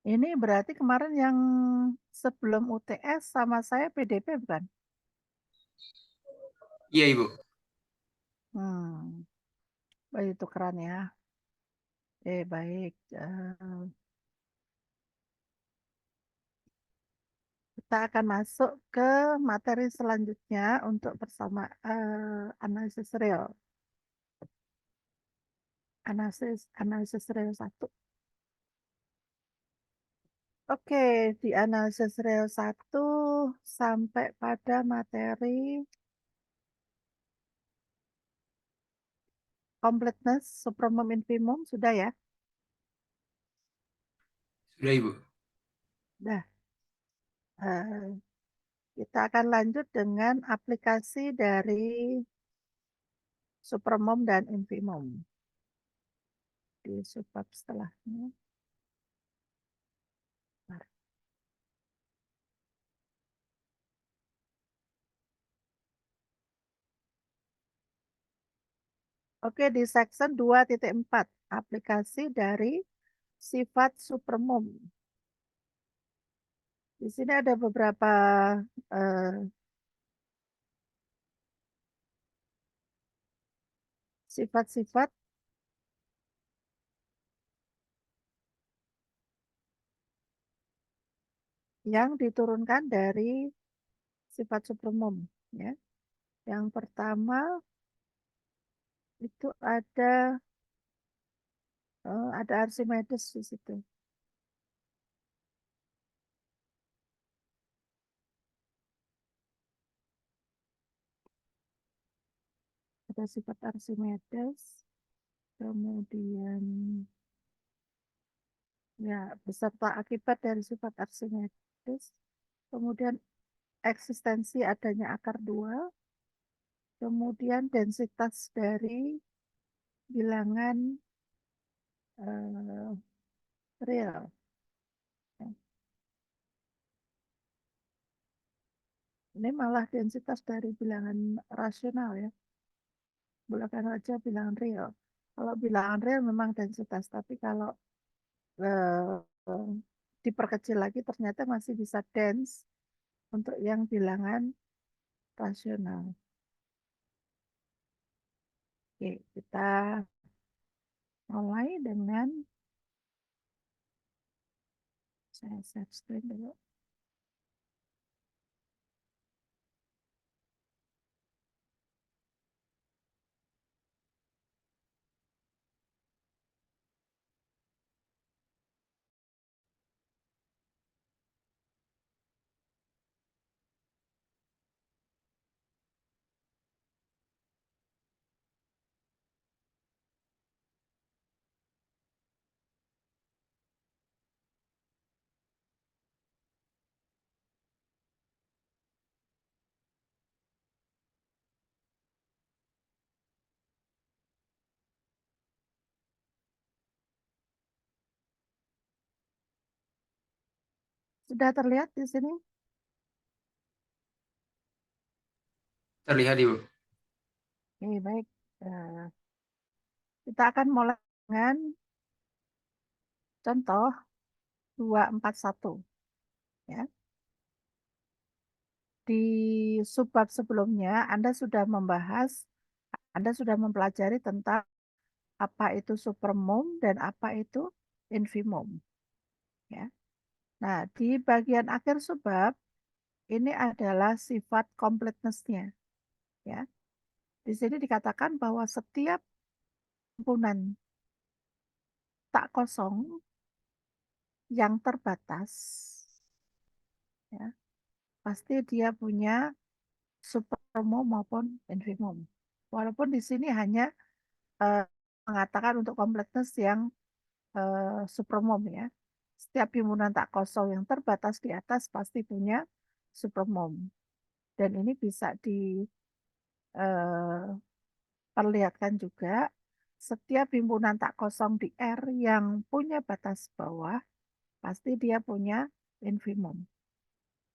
Ini berarti kemarin yang sebelum UTS sama saya PDP bukan? Iya, Ibu. Hmm, itu keren ya. Baik. Kita akan masuk ke materi selanjutnya untuk bersama analisis real. Analisis real 1. Oke, di analisis real 1 sampai pada materi completeness, supremum, infimum, sudah ya? Sudah, Ibu. Dah. Kita akan lanjut dengan aplikasi dari supremum dan infimum di subbab setelahnya. Oke, di section 2.4, aplikasi dari sifat supremum. Di sini ada beberapa sifat-sifat yang diturunkan dari sifat supremum. Ya. Yang pertama itu ada Archimedes di situ. Ada sifat Archimedes, kemudian ya beserta akibat dari sifat Archimedes, kemudian eksistensi adanya akar 2, kemudian densitas dari bilangan real. Ini malah densitas dari bilangan rasional ya, bukan aja bilangan real. Kalau bilangan real memang densitas, tapi kalau diperkecil lagi ternyata masih bisa dense untuk yang bilangan rasional. Oke, kita mulai dengan saya share screen dulu. Sudah terlihat di sini? Terlihat, Ibu. Oke, baik. Kita akan mulai dengan contoh 241. Ya. Di subbab sebelumnya, Anda sudah mempelajari tentang apa itu supermum dan apa itu infimum. Ya. Nah, di bagian akhir subbab, ini adalah sifat completeness-nya. Ya. Di sini dikatakan bahwa setiap himpunan tak kosong yang terbatas, ya, pasti dia punya supermum maupun infimum. Walaupun di sini hanya eh, mengatakan untuk completeness yang supermum ya. Setiap himpunan tak kosong yang terbatas di atas pasti punya supermum. Dan ini bisa diperlihatkan juga setiap himpunan tak kosong di R yang punya batas bawah pasti dia punya infimum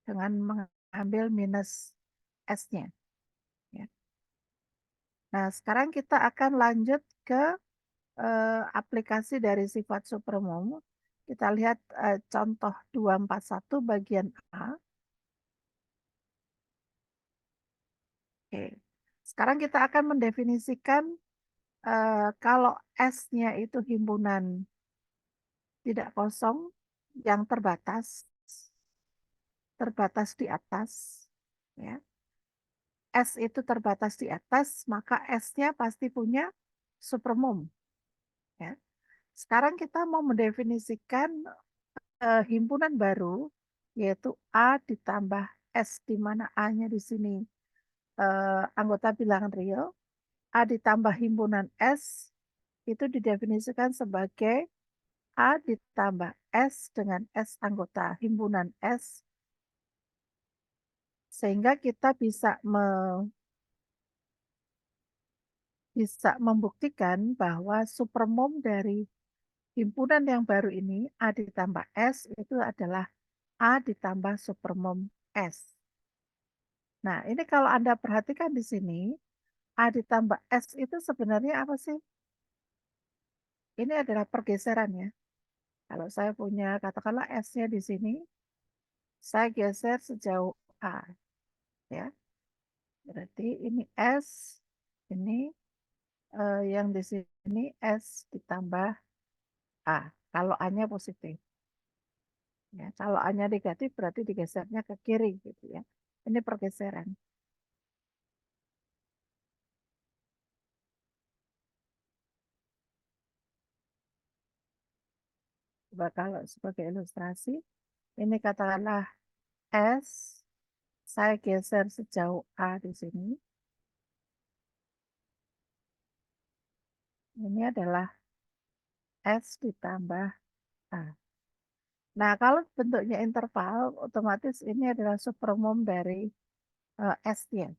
dengan mengambil minus S-nya. Ya. Nah, sekarang kita akan lanjut ke aplikasi dari sifat supermum. Kita lihat contoh 241 bagian A. Oke. Sekarang kita akan mendefinisikan kalau S-nya itu himpunan tidak kosong yang terbatas di atas, ya. S itu terbatas di atas, maka S-nya pasti punya supermom, ya. Sekarang kita mau mendefinisikan himpunan baru, yaitu A ditambah S, di mana A-nya di sini anggota bilangan real, A ditambah himpunan S itu didefinisikan sebagai A ditambah S dengan S anggota himpunan S, sehingga kita bisa membuktikan bahwa supermom dari himpunan yang baru ini, A ditambah S, itu adalah A ditambah supermom S. Nah, ini kalau Anda perhatikan di sini, A ditambah S itu sebenarnya apa sih? Ini adalah pergeseran ya. Kalau saya punya, katakanlah S-nya di sini, saya geser sejauh A. Ya, berarti ini S, ini yang di sini S ditambah A. Kalau A-nya positif. Ya, kalau A-nya negatif berarti digesernya ke kiri gitu ya. Ini pergeseran. Coba kalau sebagai ilustrasi, ini katakanlah S, saya geser sejauh A di sini. Ini adalah S ditambah A. Nah, kalau bentuknya interval, otomatis ini adalah supermom dari S-nya.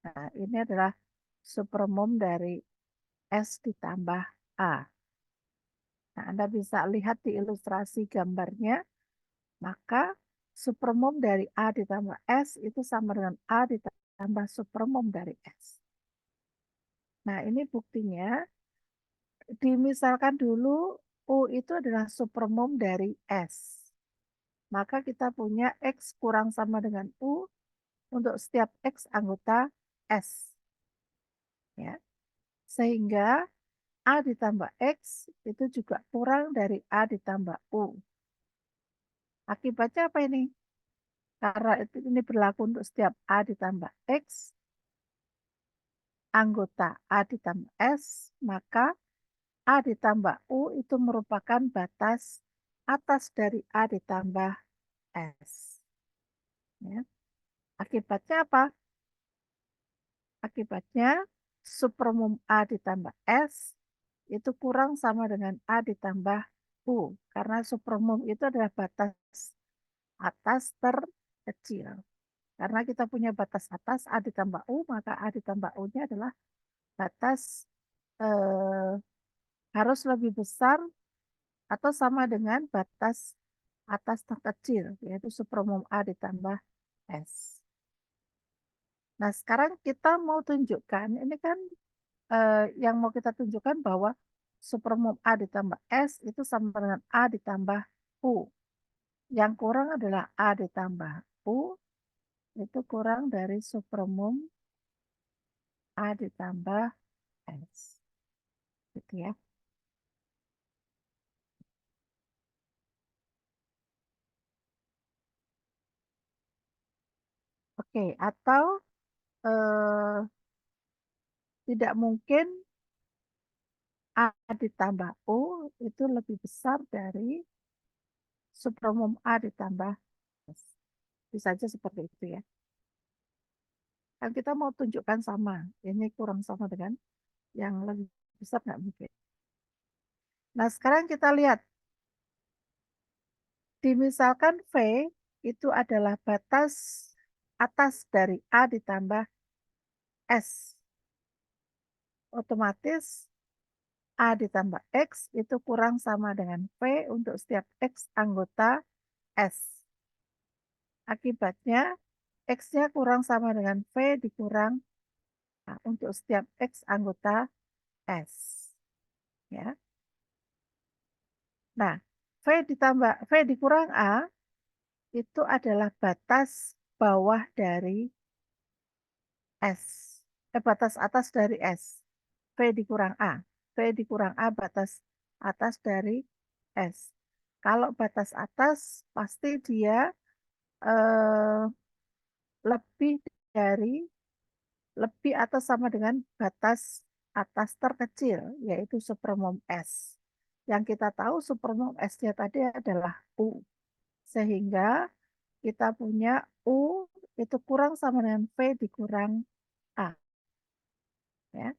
Nah, ini adalah supermom dari S ditambah A. Nah, Anda bisa lihat di ilustrasi gambarnya, maka supermom dari A ditambah S itu sama dengan A ditambah supermom dari S. Nah, ini buktinya, dimisalkan dulu U itu adalah supermom dari S. Maka kita punya X kurang sama dengan U untuk setiap X anggota S. Ya. Sehingga A ditambah X itu juga kurang dari A ditambah U. Akibatnya apa ini? Karena ini berlaku untuk setiap A ditambah X, anggota A ditambah S, maka A ditambah U itu merupakan batas atas dari A ditambah S. Ya. Akibatnya apa? Akibatnya supermom A ditambah S itu kurang sama dengan A ditambah U. Karena supermom itu adalah batas atas terkecil. Karena kita punya batas atas A ditambah U, maka A ditambah U-nya adalah batas eh, harus lebih besar atau sama dengan batas atas terkecil, yaitu supermom A ditambah S. Nah, sekarang kita mau tunjukkan, ini kan yang mau kita tunjukkan bahwa supermom A ditambah S itu sama dengan A ditambah U. Yang kurang adalah A ditambah U, itu kurang dari supermom A ditambah S. Gitu ya. Oke, atau eh, tidak mungkin A ditambah U itu lebih besar dari supermom A ditambah S. Bisa saja seperti itu ya. Kan kita mau tunjukkan sama. Ini kurang sama dengan yang lebih besar nggak mungkin. Nah, sekarang kita lihat. Dimisalkan V itu adalah batas atas dari A ditambah S. Otomatis A ditambah X itu kurang sama dengan V untuk setiap X anggota S. Akibatnya X-nya kurang sama dengan V dikurang untuk setiap X anggota S. Ya. Nah, V dikurang A itu adalah batas bawah dari S. Batas atas dari S. V dikurang A. V dikurang A batas atas dari S. Kalau batas atas pasti dia eh, lebih dari lebih atau sama dengan batas atas terkecil, yaitu supermom S. Yang kita tahu supermom S-nya tadi adalah U. Sehingga kita punya U itu kurang sama dengan V dikurang A. Ya.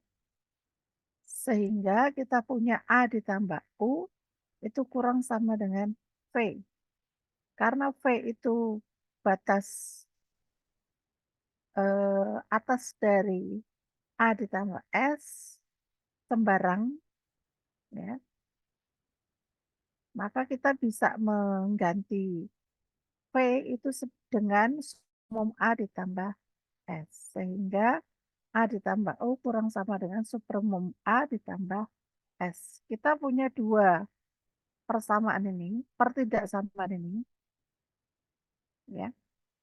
Sehingga kita punya A ditambah U itu kurang sama dengan V. Karena V itu batas atas dari A ditambah S sembarang, ya, maka kita bisa mengganti V itu dengan sumum A ditambah S. Sehingga A ditambah U kurang sama dengan supermum A ditambah S. Kita punya dua persamaan ini, pertidaksamaan ini, ya.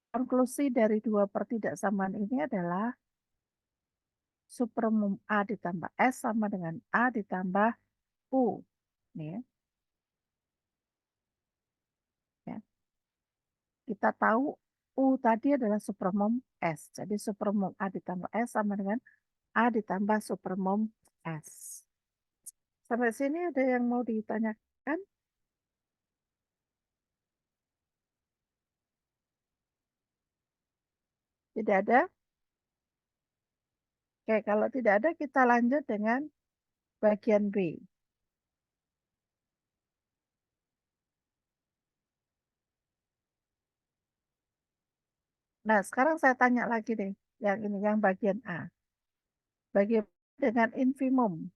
Konklusi dari dua pertidaksamaan ini adalah supermum A ditambah S sama dengan A ditambah U. Nih, ya. Kita tahu U tadi adalah supermum S. Jadi supermum A ditambah S sama dengan A ditambah supermum S. Sampai sini ada yang mau ditanyakan? Tidak ada? Oke, kalau tidak ada kita lanjut dengan bagian B. Nah, sekarang saya tanya lagi deh, yang ini, yang bagian A. Bagaimana dengan infimum?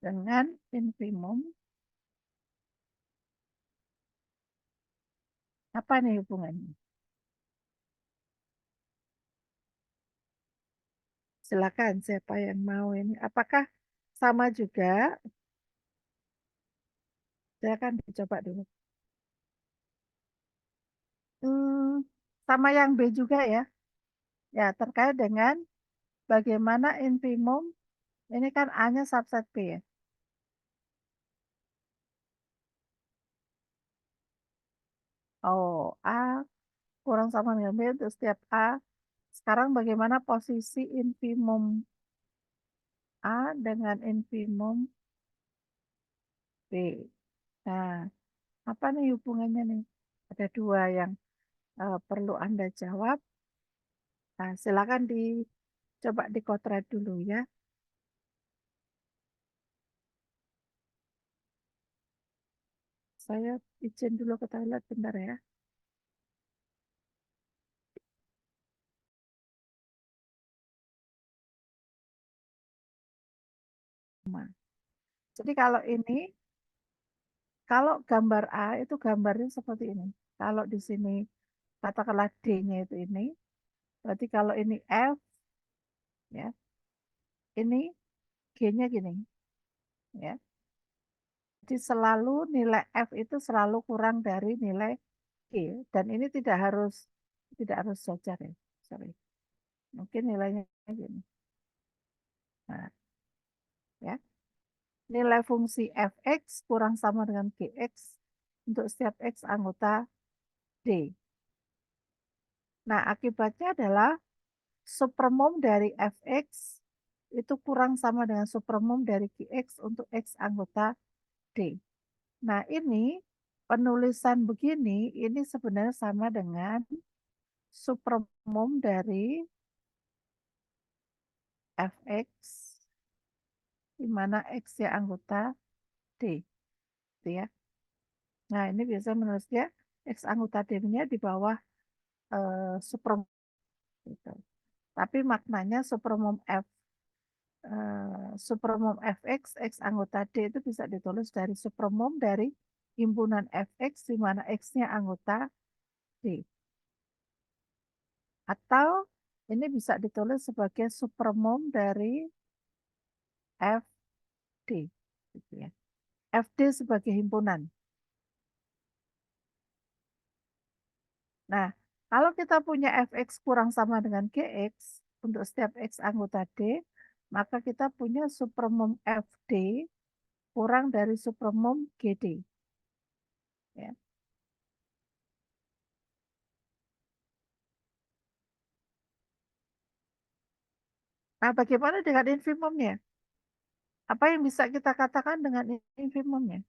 Dengan infimum, apa nih hubungannya? Silakan, siapa yang mau ini? Apakah sama juga? Silakan dicoba dulu. Hmm, sama yang B juga ya. Ya, terkait dengan bagaimana infimum, ini kan A-nya subset B ya. Oh, A kurang sama dengan B untuk setiap A. Sekarang bagaimana posisi infimum A dengan infimum B? Nah, apa nih hubungannya nih? Ada dua yang perlu Anda jawab. Nah, silakan dicoba dikotret dulu ya. Saya izin dulu ke toilet bentar ya. Nah, jadi kalau gambar A itu gambarnya seperti ini. Kalau di sini katakanlah D-nya itu ini, berarti kalau ini F, ya, ini G-nya gini, ya. Jadi selalu nilai F itu selalu kurang dari nilai G, dan ini tidak harus jajar ya, sorry. Mungkin nilainya gini. Nah, ya. Nilai fungsi fx kurang sama dengan gx untuk setiap x anggota D. Nah, akibatnya adalah supermom dari fx itu kurang sama dengan supermom dari gx untuk x anggota D. Nah, ini penulisan begini, ini sebenarnya sama dengan supermom dari fx, di mana x ya anggota D. Gitu ya. Nah, ini biasa menulisnya x anggota D-nya di bawah supermom. Gitu. Tapi maknanya supermom fx x anggota D itu bisa ditulis dari supermom dari himpunan fx di mana x-nya anggota D. Atau ini bisa ditulis sebagai supermom dari FD. Gitu ya. FD sebagai himpunan. Nah, kalau kita punya fx kurang sama dengan gx, untuk setiap x anggota D, maka kita punya supermom FD kurang dari supermom GD. Ya. Nah, bagaimana dengan infimumnya? Apa yang bisa kita katakan dengan infimumnya?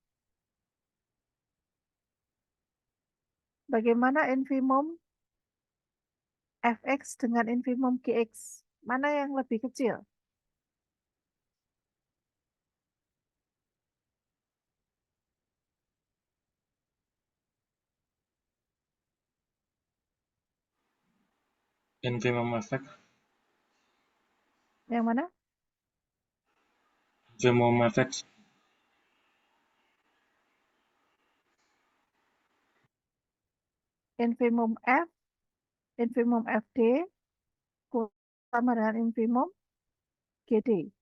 Bagaimana infimum fx dengan infimum gx? Mana yang lebih kecil? Infimum effect. Yang mana? Infimum effect. Infimum F, infimum FD, sama dengan infimum GD.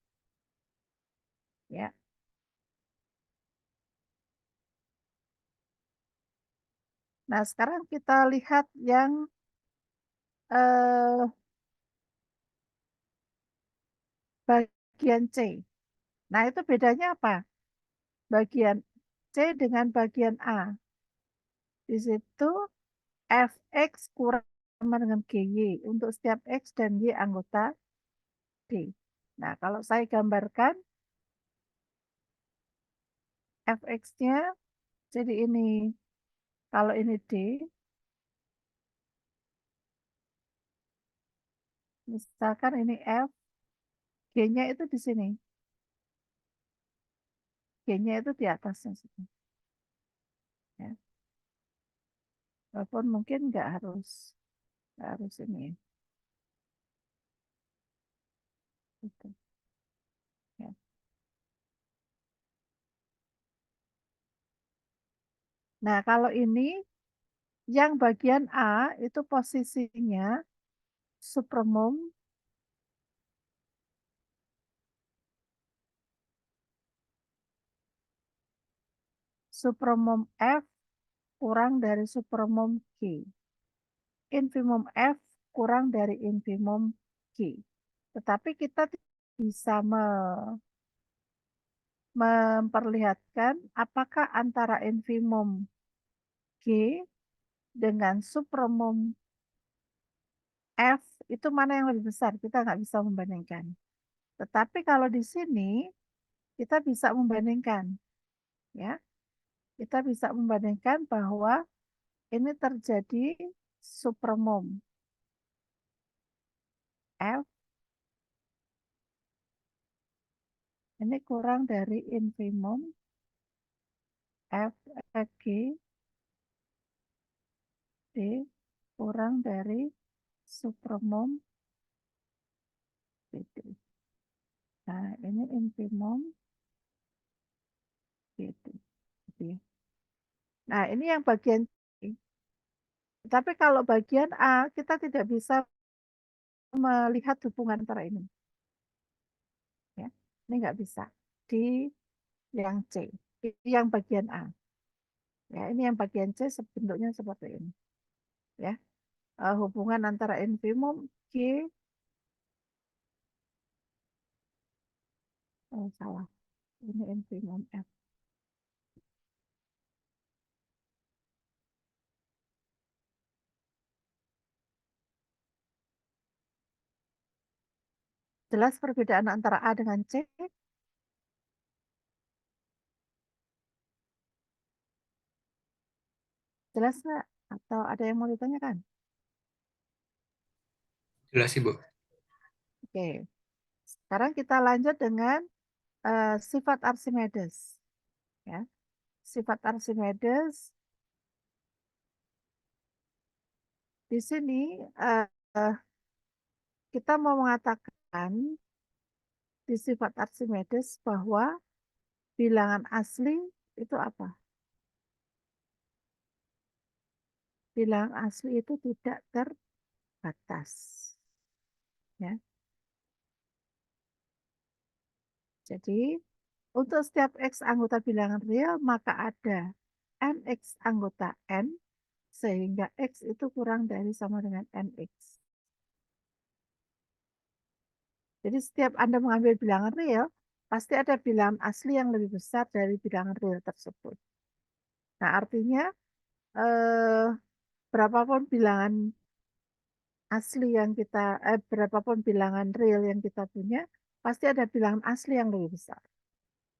Ya. Nah, sekarang kita lihat yang eh, bagian C. Nah, itu bedanya apa? Bagian C dengan bagian A. Di situ fx kurang sama dengan gy untuk setiap x dan y anggota D. Nah, kalau saya gambarkan fx-nya, jadi ini, kalau ini D, misalkan ini F, G-nya itu di sini. G-nya itu di atasnya. Ya. Walaupun mungkin nggak harus ini. Gitu. Ya. Nah, kalau ini yang bagian A itu posisinya supermom supermom F kurang dari supermom G. Infimum F kurang dari infimum G. Tetapi kita bisa memperlihatkan apakah antara infimum G dengan supermum F itu mana yang lebih besar. Kita nggak bisa membandingkan. Tetapi kalau di sini kita bisa membandingkan, ya. Kita bisa membandingkan bahwa ini terjadi supermom F ini kurang dari infimum F G D kurang dari supermom BD. Nah, ini infimum BD. Nah, ini yang bagian C. Tapi kalau bagian A, kita tidak bisa melihat hubungan antara ini. Ya. Ini nggak bisa. Di yang C, yang bagian A. Ya, ini yang bagian C bentuknya seperti ini. Ya, hubungan antara infimum G, oh salah, ini infimum F. Jelas perbedaan antara A dengan C? Jelas nggak? Atau ada yang mau ditanyakan? Jelas, Ibu. Oke, sekarang kita lanjut dengan sifat Archimedes. Ya, sifat Archimedes di sini eh, kita mau mengatakan di sifat Archimedes bahwa bilangan asli itu apa? Bilangan asli itu tidak terbatas. Ya. Jadi, untuk setiap X anggota bilangan real, maka ada NX anggota N, sehingga X itu kurang dari sama dengan NX. Jadi setiap Anda mengambil bilangan real, pasti ada bilangan asli yang lebih besar dari bilangan real tersebut. Nah, artinya eh, berapapun bilangan asli yang kita, berapapun bilangan real yang kita punya, pasti ada bilangan asli yang lebih besar.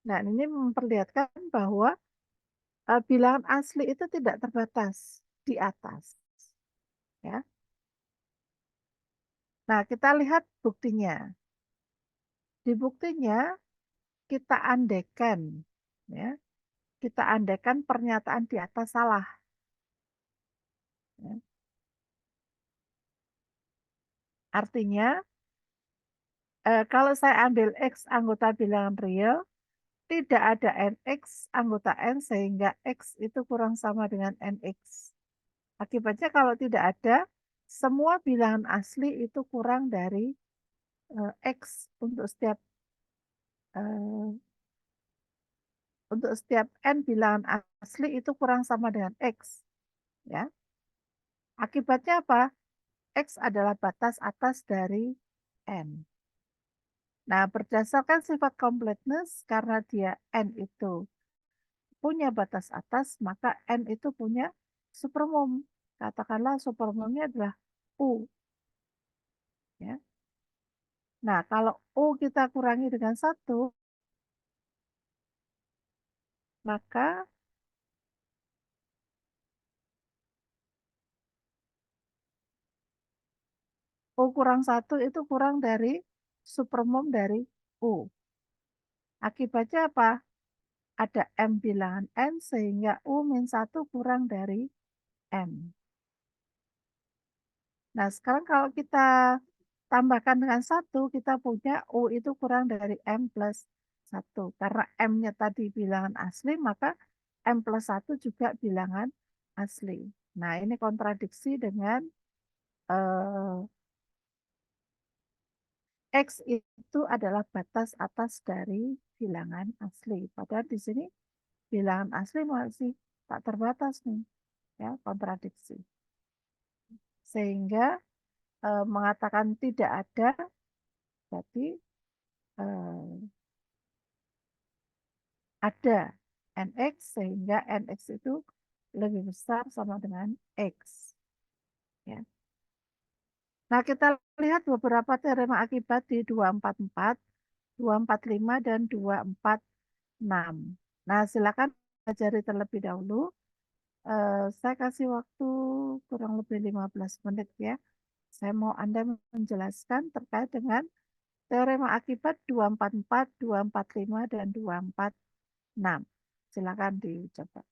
Nah, ini memperlihatkan bahwa bilangan asli itu tidak terbatas di atas. Ya. Nah, kita lihat buktinya. Di buktinya kita andaikan, ya, kita andaikan pernyataan di atas salah. Ya. Artinya, kalau saya ambil X anggota bilangan real, tidak ada NX anggota N sehingga X itu kurang sama dengan NX. Akibatnya kalau tidak ada, semua bilangan asli itu kurang dari X eh, untuk setiap N bilangan asli itu kurang sama dengan X. Ya. Akibatnya apa? X adalah batas atas dari N. Nah, berdasarkan sifat completeness, karena dia N itu punya batas atas, maka N itu punya supermum. Katakanlah supermumnya adalah U. Ya. Nah, kalau U kita kurangi dengan 1, maka U kurang 1 itu kurang dari supermum dari U. Akibatnya apa? Ada M bilangan N sehingga U min 1 kurang dari M. Nah, sekarang kalau kita tambahkan dengan 1, kita punya U itu kurang dari M plus 1. Karena M-nya tadi bilangan asli, maka M plus 1 juga bilangan asli. Nah, ini kontradiksi dengan eh, X itu adalah batas atas dari bilangan asli. Padahal di sini bilangan asli masih tak terbatas nih, ya, kontradiksi. Sehingga mengatakan tidak ada, berarti eh, ada NX sehingga NX itu lebih besar sama dengan X. Ya. Nah, kita lihat beberapa teorema akibat di 244, 245, dan 246. Nah, silakan pelajari terlebih dahulu. Saya kasih waktu kurang lebih 15 menit ya. Saya mau Anda menjelaskan terkait dengan teorema akibat 244, 245, dan 246. Silakan dicoba.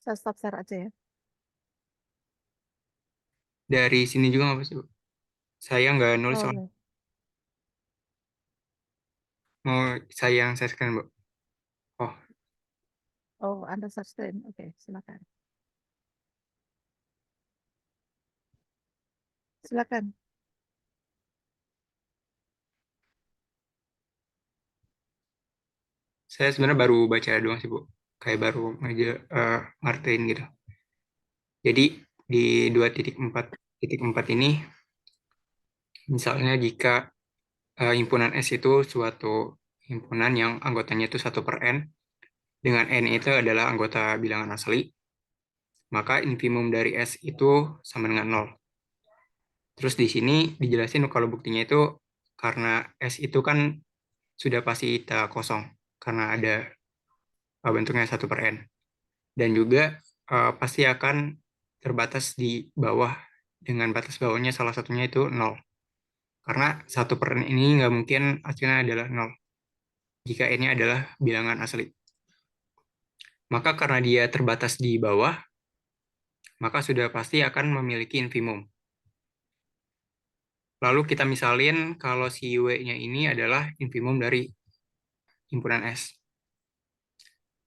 Saya stop share aja ya. Dari sini juga nggak apa sih, Bu? Saya nggak nulis Oh, soal. ya. Mau saya yang share screen, Bu. Oh, Oh, Anda share screen. Oke, silakan. Silakan. saya sebenarnya baru baca doang sih, Bu. Kayak baru aja ngertiin gitu. Jadi di 2.4.4 ini, misalnya jika himpunan S itu suatu himpunan yang anggotanya itu 1/n, dengan N itu adalah anggota bilangan asli, maka infimum dari S itu sama dengan nol. Terus di sini dijelasin kalau buktinya itu karena S itu kan sudah pasti tak kosong, karena ada bentuknya 1/n. Dan juga pasti akan terbatas di bawah, dengan batas bawahnya salah satunya itu nol. Karena 1/n ini nggak mungkin hasilnya adalah nol jika n-nya adalah bilangan asli. Maka karena dia terbatas di bawah, maka sudah pasti akan memiliki infimum. Lalu kita misalin kalau si W-nya ini adalah infimum dari himpunan S.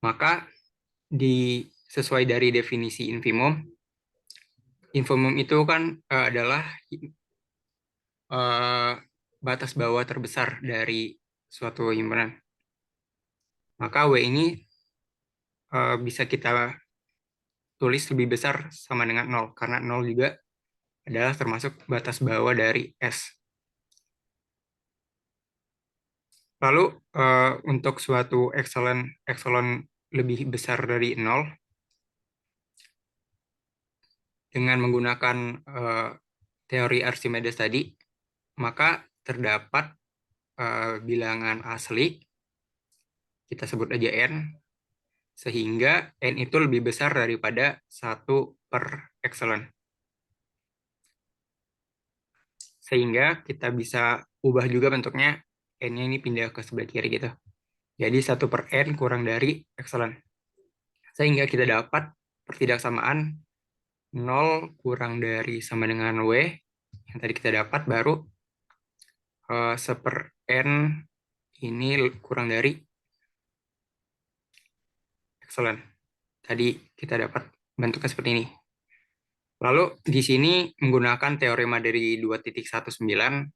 Maka sesuai dari definisi infimum, infimum itu kan adalah eh, batas bawah terbesar dari suatu himpunan. Maka W ini bisa kita tulis lebih besar sama dengan nol, karena nol juga adalah termasuk batas bawah dari S. Lalu untuk suatu epsilon lebih besar dari nol, dengan menggunakan teori Archimedes tadi, maka terdapat bilangan asli, kita sebut aja N, sehingga N itu lebih besar daripada 1/epsilon. Sehingga kita bisa ubah juga bentuknya, N-nya ini pindah ke sebelah kiri gitu. Jadi 1/n kurang dari epsilon. Sehingga kita dapat pertidaksamaan 0 kurang dari sama dengan W, yang tadi kita dapat, baru 1/n ini kurang dari epsilon. Tadi kita dapat bentuknya seperti ini. Lalu di sini menggunakan teorema dari 2.19.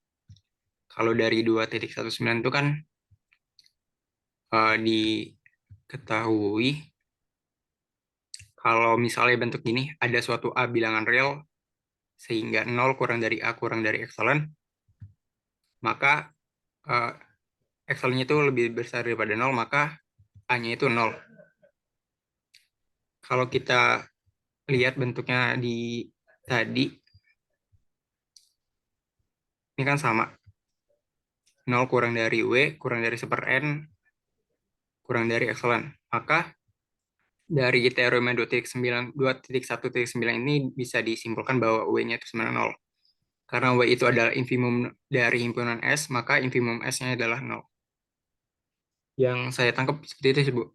Kalau dari 2.19 itu kan diketahui kalau misalnya bentuk ini ada suatu A bilangan real, sehingga 0 kurang dari A kurang dari epsilon, maka uh, epsilonnya itu lebih besar daripada 0, maka A-nya itu 0. Kalau kita lihat bentuknya di tadi, ini kan sama. 0 kurang dari W, kurang dari 1/n, kurang dari epsilon. Maka dari teorema 2.1.9 ini bisa disimpulkan bahwa W-nya itu sama dengan 0. Karena W itu adalah infimum dari himpunan S, maka infimum S-nya adalah 0. Yang saya tangkap seperti itu sih, Bu.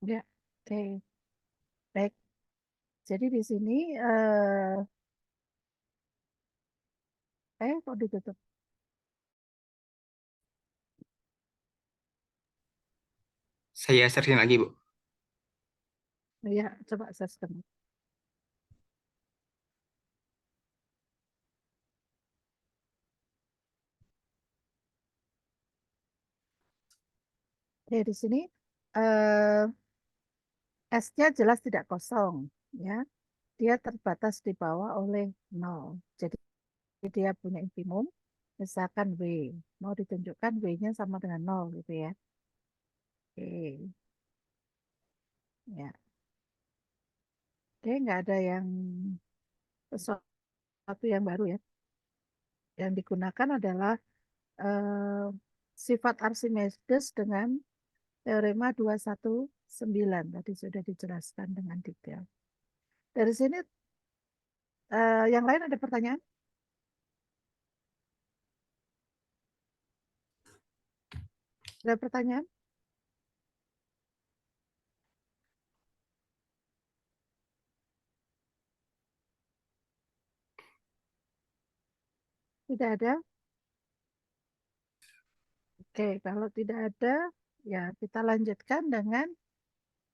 Ya, oke. Baik. Jadi di sini, kok ditutup? Saya searching lagi, Bu. Ya, coba saya screen. Ya, di sini eh, S-nya jelas tidak kosong, ya. Dia terbatas di bawah oleh nol. Jadi dia punya infimum, misalkan W. Mau ditunjukkan W-nya sama dengan nol gitu ya. Oke, ya. Oke, nggak ada yang sesuatu yang baru ya. Yang digunakan adalah eh, sifat Archimedes dengan teorema 219. Tadi sudah dijelaskan dengan detail. Dari sini, yang lain ada pertanyaan? Ada pertanyaan? Tidak ada? Oke, kalau tidak ada, ya kita lanjutkan dengan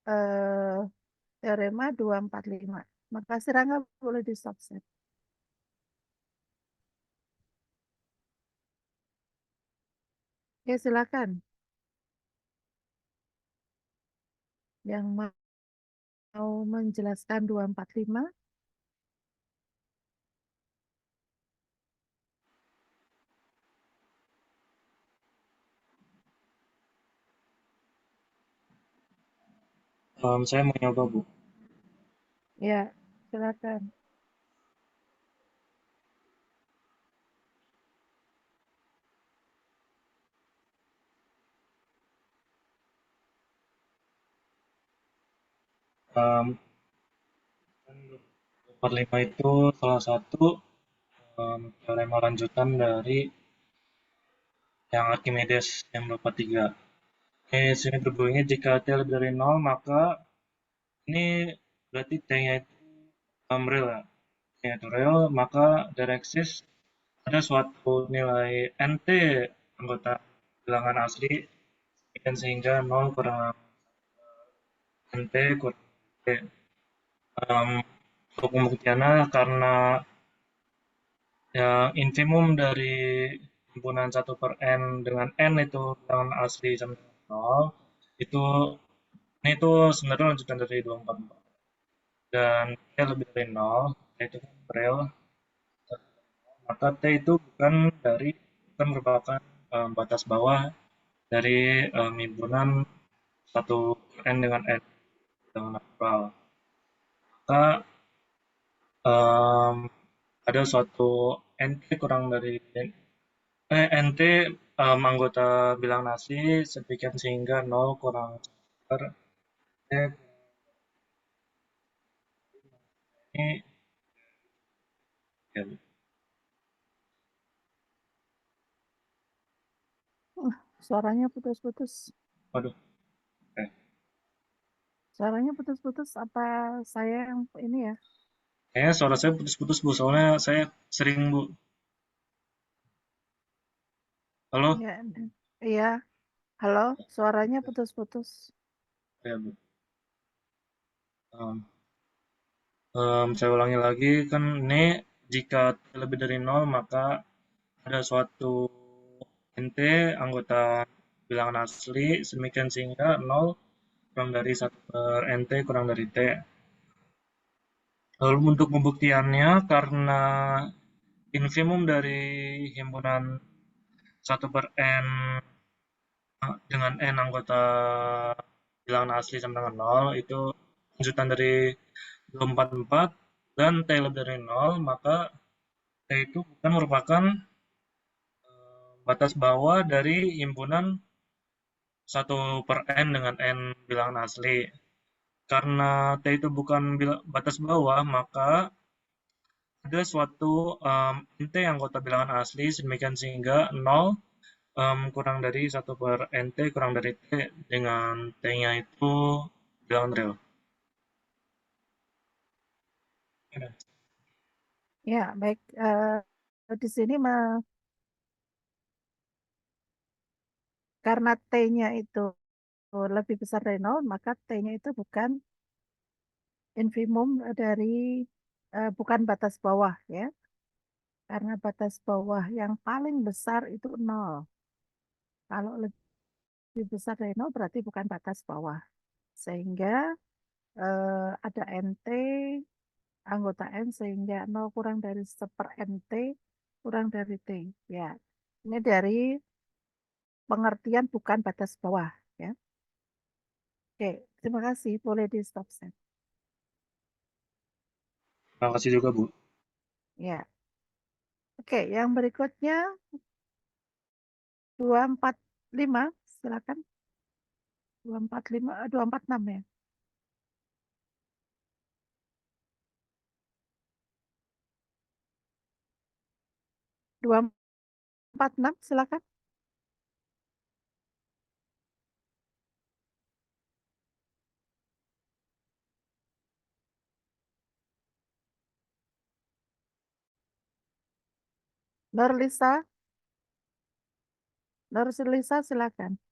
eh, teorema 245. Makasih Rangga, boleh di stop share. Ya, silakan. Yang mau menjelaskan 245, Saya mau nyoba, Bu. ya, silakan. Um, 45 itu salah satu teorema lanjutan dari yang Archimedes yang 23. Sini berbunyi jika T lebih dari 0, maka ini berarti T-nya itu real ya. T-nya itu real, maka dari eksis ada suatu nilai NT anggota bilangan asli dan sehingga 0 kurang NT kurang T. Um, untuk pembuktiannya karena yang infimum dari himpunan 1/n dengan n itu bilangan asli sama dengan 0, itu ini itu sebenarnya lanjutan dari 244 dan T lebih dari 0, yaitu kan real, maka T itu bukan merupakan batas bawah dari himpunan 1/n dengan n dengan natural. Maka um, ada suatu NT kurang dari NT anggota bilangan asli sedemikian sehingga 0 kurang per ini ya, Suaranya putus-putus. waduh, Suaranya putus-putus. Apa saya yang ini ya? kayaknya suara saya putus-putus Bu, soalnya saya sering Bu. Halo? Ya, iya. Halo, suaranya putus-putus. Ya Bu. Um, saya ulangi lagi, kan ini jika lebih dari 0 maka ada suatu NT anggota bilangan asli sedemikian sehingga 0 kurang dari 1/NT kurang dari T. Lalu untuk pembuktiannya karena infimum dari himpunan 1/n dengan n anggota bilangan asli sama dengan 0 itu lanjutan dari 244 dan T lebih dari 0, maka T itu bukan merupakan batas bawah dari himpunan 1/n dengan n bilangan asli. Karena T itu bukan batas bawah, maka ada suatu NT anggota bilangan asli sedemikian sehingga 0 kurang dari 1/NT kurang dari T dengan T-nya itu bilangan real. Ya, baik. Di sini karena T-nya itu lebih besar dari 0, maka T-nya itu bukan infimum dari bukan batas bawah ya. Karena batas bawah yang paling besar itu 0. Kalau lebih besar dari 0 berarti bukan batas bawah. Sehingga ada NT anggota N sehingga 0 kurang dari 1/NT kurang dari T. Ya, ini dari pengertian bukan batas bawah. Ya. Oke, terima kasih. Boleh di stop share. Terima kasih juga Bu. Ya. Oke, yang berikutnya 245, silakan. 245, 246 ya. 246, silakan. Nurlisa, Nurlisa silakan.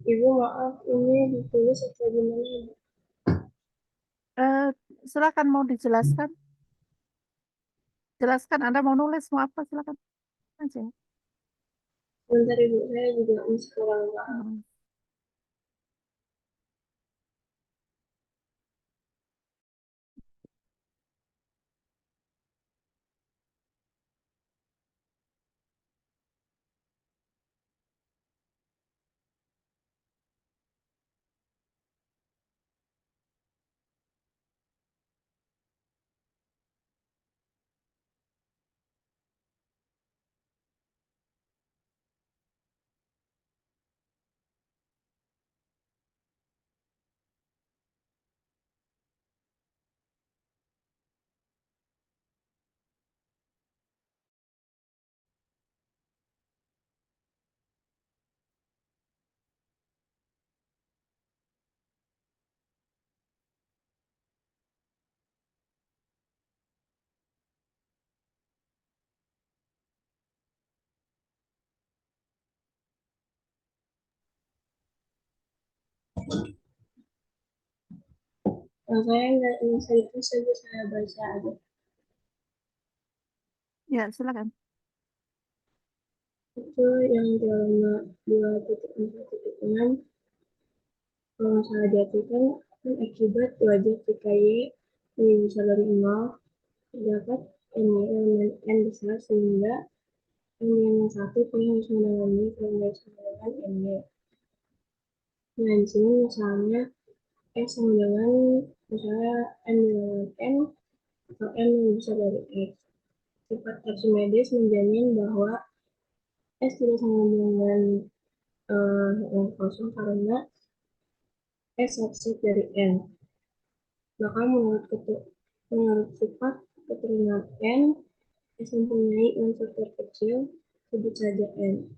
Ibu maaf, ini ditulis atau gimana Ibu? Silakan mau dijelaskan. Jelaskan Anda mau nulis mau apa silakan aja. Bentar Ibu, saya juga masih kurang paham. Saya nggak bisa itu saja saya baca aja. Ya, silakan. Itu yang dalam 2.4.6 kalau saya diartikan kan akibat wajar jika Y lebih besar dari 0 terdapat N elemen N besar sehingga N yang 1 punya sama dengan Y sama dengan N Y. Nah di sini misalnya X sama dengan misalnya N dengan N atau N yang besar dari X. Sifat Archimedes menjamin bahwa S tidak sama dengan yang kosong karena S subset dari N. Maka menurut sifat keturunan N, S mempunyai unsur terkecil, sebut saja N.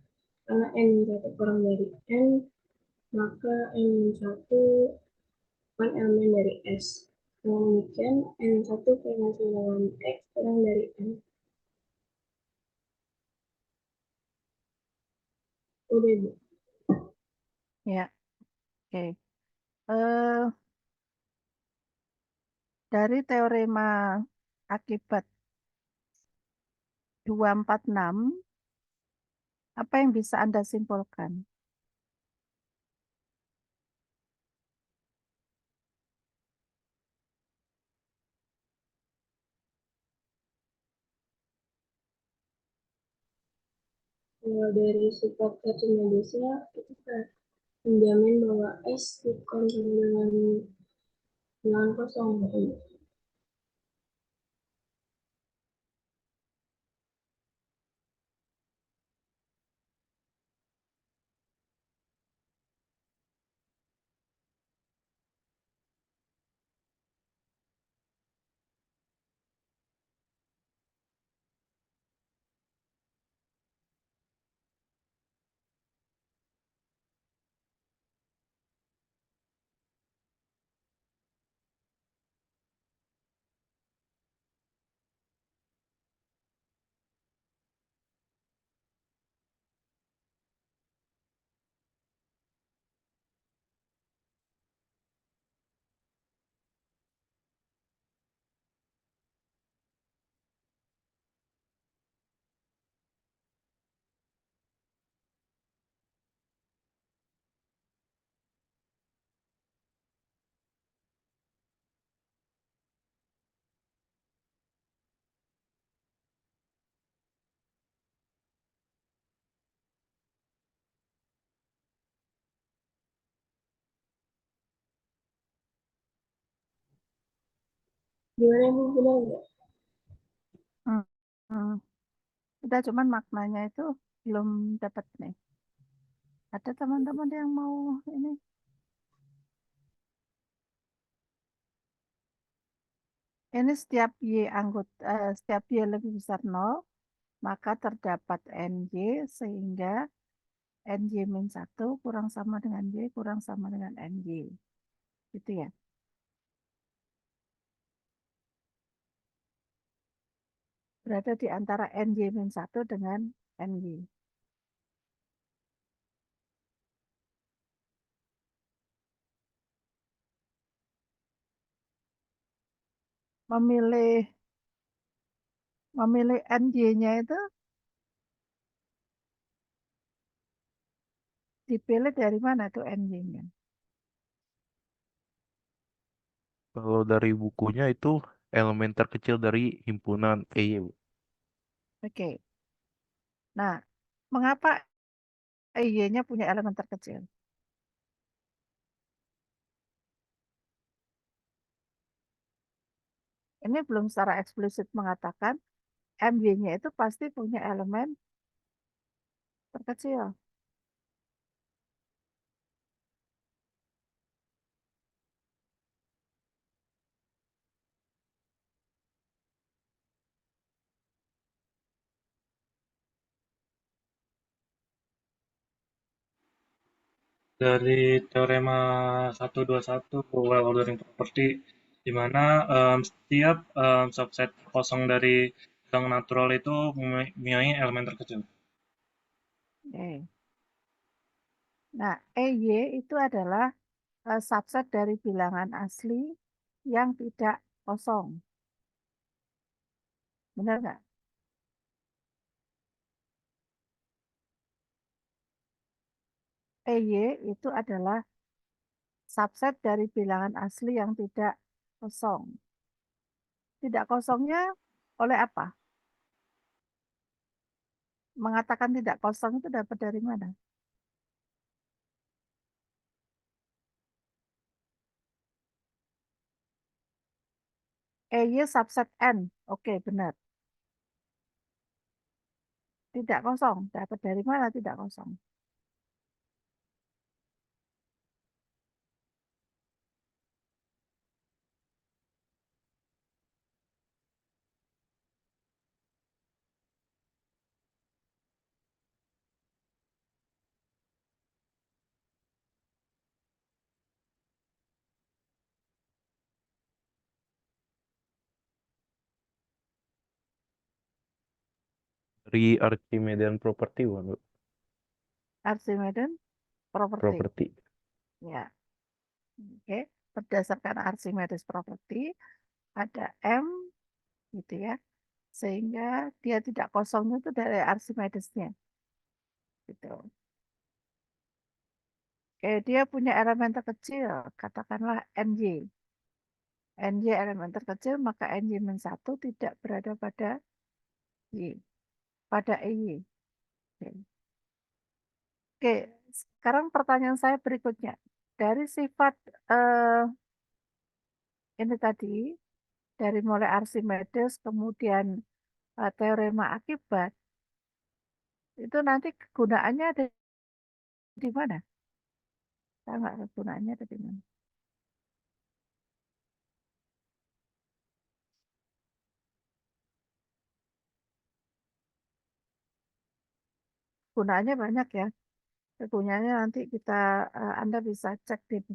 Karena N satu kurang dari N, maka N satu bukan elemen dari S. Dengan demikian, N satu kurang dengan X kurang dari N. Udah, Bu. Ya, oke. Dari teorema akibat 246, apa yang bisa Anda simpulkan? Kalau dari support Archimedesnya itu kan menjamin bahwa S bukan sama dengan kosong. Gimana Bu, benar nggak? Hmm, hmm. Udah, cuman maknanya itu belum dapat nih. Ada teman-teman yang mau ini? Ini setiap Y lebih besar 0, maka terdapat NY sehingga NY-1 kurang sama dengan Y kurang sama dengan NY. Gitu ya. Berada di antara NY-1 dengan NY. Memilih NY-nya itu dipilih dari mana tuh NY-nya? Kalau dari bukunya itu elemen terkecil dari himpunan EY, Bu. Oke. Nah, mengapa EY-nya punya elemen terkecil? Ini belum secara eksplisit mengatakan MY-nya itu pasti punya elemen terkecil. Dari teorema 121 well ordering property, di mana setiap subset kosong dari bilangan natural itu mempunyai elemen terkecil. Oke. Nah, EY itu adalah subset dari bilangan asli yang tidak kosong. Benar nggak? EY itu adalah subset dari bilangan asli yang tidak kosong. Tidak kosongnya oleh apa? Mengatakan tidak kosong itu dapat dari mana? EY subset N. Oke, benar. Tidak kosong. Dapat dari mana tidak kosong? Dari Archimedean property, Bu. Archimedes property. Property. Ya. Oke. Berdasarkan Archimedes property ada M gitu ya. sehingga dia tidak kosongnya itu dari Archimedesnya. Gitu. Oke, dia punya elemen terkecil, katakanlah NY. NY elemen terkecil, maka NY-1 tidak berada pada Y, pada EY. Oke. Oke, sekarang pertanyaan saya berikutnya. Dari sifat ini tadi, dari mulai Archimedes, kemudian teorema akibat, itu nanti kegunaannya ada di mana? Tahu nggak kegunaannya ada di mana? Gunaannya banyak ya. Kegunaannya nanti Anda bisa cek di eh,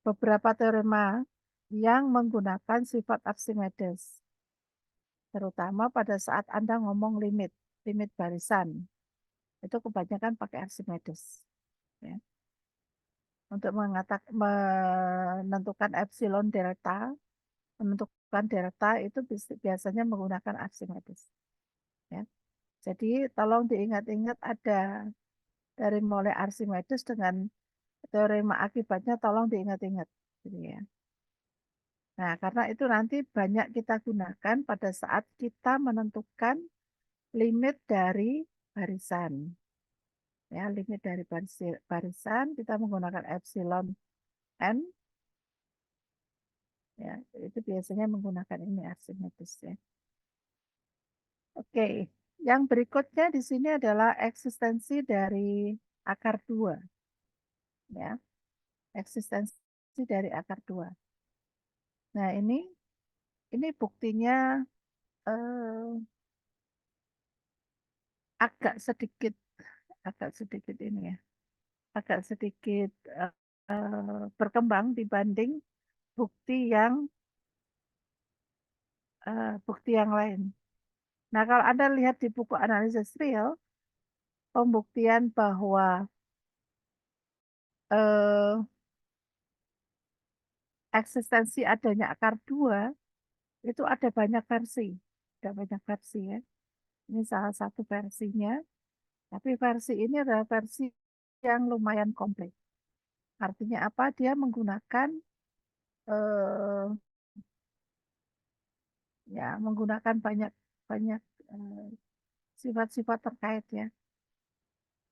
beberapa teorema yang menggunakan sifat Archimedes, terutama pada saat Anda ngomong limit barisan. Itu kebanyakan pakai Archimedes. Ya. Untuk menentukan epsilon delta, menentukan delta itu biasanya menggunakan Archimedes. Ya. Jadi tolong diingat-ingat ada dari mulai Archimedes dengan teorema akibatnya tolong diingat-ingat. Gitu ya. Nah, karena itu nanti banyak kita gunakan pada saat kita menentukan limit dari barisan. Ya, limit dari barisan kita menggunakan epsilon n. Ya, itu biasanya menggunakan ini Archimedes ya. Oke, yang berikutnya di sini adalah eksistensi dari akar 2. Ya, eksistensi dari akar 2. Nah, ini buktinya agak sedikit ini ya, agak sedikit berkembang dibanding bukti yang lain. Nah, kalau Anda lihat di buku analisis real, pembuktian bahwa eksistensi adanya akar 2 itu ada banyak versi. Ada banyak versi ya. Ini salah satu versinya. Tapi versi ini adalah versi yang lumayan komplit. Artinya apa? Dia menggunakan banyak banyak sifat-sifat terkait ya.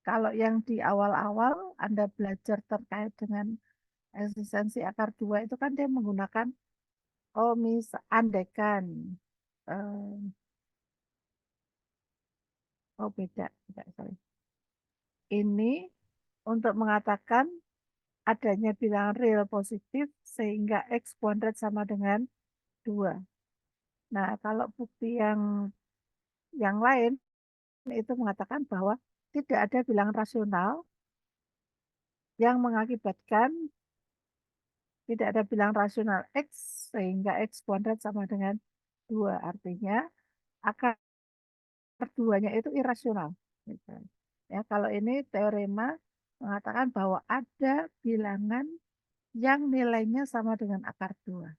Kalau yang di awal-awal Anda belajar terkait dengan eksistensi akar 2 itu kan dia menggunakan andaikan beda, sorry. Ini untuk mengatakan adanya bilangan real positif sehingga X kuadrat sama dengan 2. Nah, kalau bukti yang lain itu mengatakan bahwa tidak ada bilangan rasional yang mengakibatkan tidak ada bilangan rasional X sehingga X kuadrat sama dengan 2. Artinya akar 2-nya itu irasional. Ya, kalau ini teorema mengatakan bahwa ada bilangan yang nilainya sama dengan akar 2.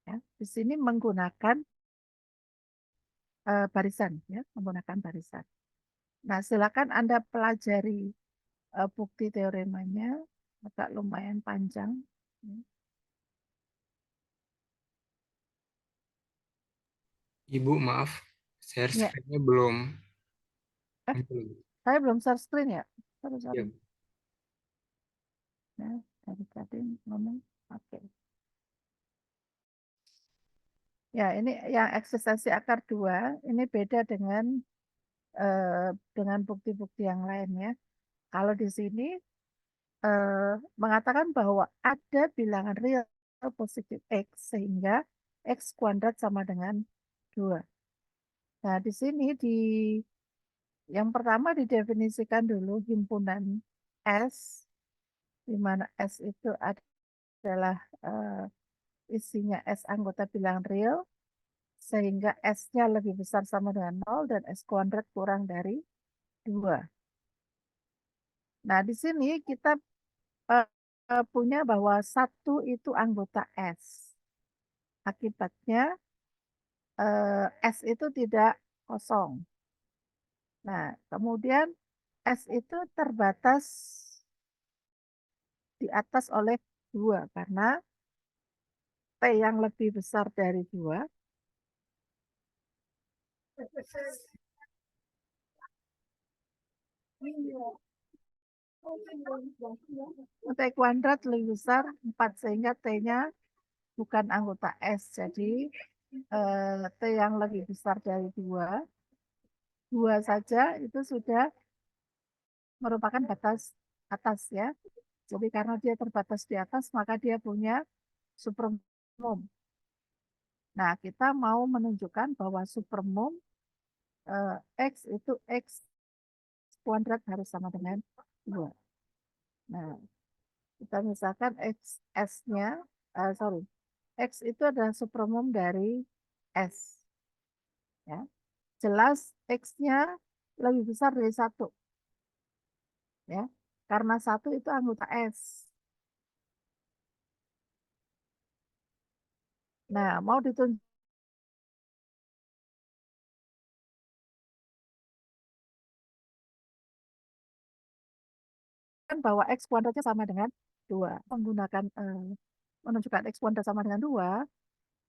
Ya, di sini menggunakan barisan, ya, menggunakan barisan. Nah, silakan Anda pelajari bukti teoremanya, agak lumayan panjang. Ibu, maaf, share Ya. screen-nya belum. Saya belum share screen ya. Sorry. Ya. Ya, dari tadi ngomong. Oke. Ya, ini yang eksistensi akar 2, ini beda dengan bukti-bukti yang lain ya. Kalau di sini mengatakan bahwa ada bilangan real positif X sehingga X kuadrat sama dengan 2. Nah, di sini yang pertama didefinisikan dulu himpunan S, di mana S itu adalah isinya S anggota bilangan real, sehingga S-nya lebih besar sama dengan 0 dan S kuadrat kurang dari 2. Nah, di sini kita punya bahwa 1 itu anggota S. Akibatnya S itu tidak kosong. Nah, kemudian S itu terbatas di atas oleh 2 karena T yang lebih besar dari 2 T kuadrat lebih besar 4 sehingga T-nya bukan anggota S. Jadi T yang lebih besar dari 2 saja itu sudah merupakan batas atas ya. Jadi karena dia terbatas di atas maka dia punya supermom. Nah, kita mau menunjukkan bahwa supermom X itu X kuadrat harus sama dengan 2. Nah, kita misalkan S-nya, X itu adalah supermom dari S. Ya. Jelas X-nya lebih besar dari 1. Ya. Karena 1 itu anggota S. Nah, mau ditunjukkan bahwa X kuadratnya sama dengan 2. Menggunakan menunjukkan X kuadrat sama dengan 2,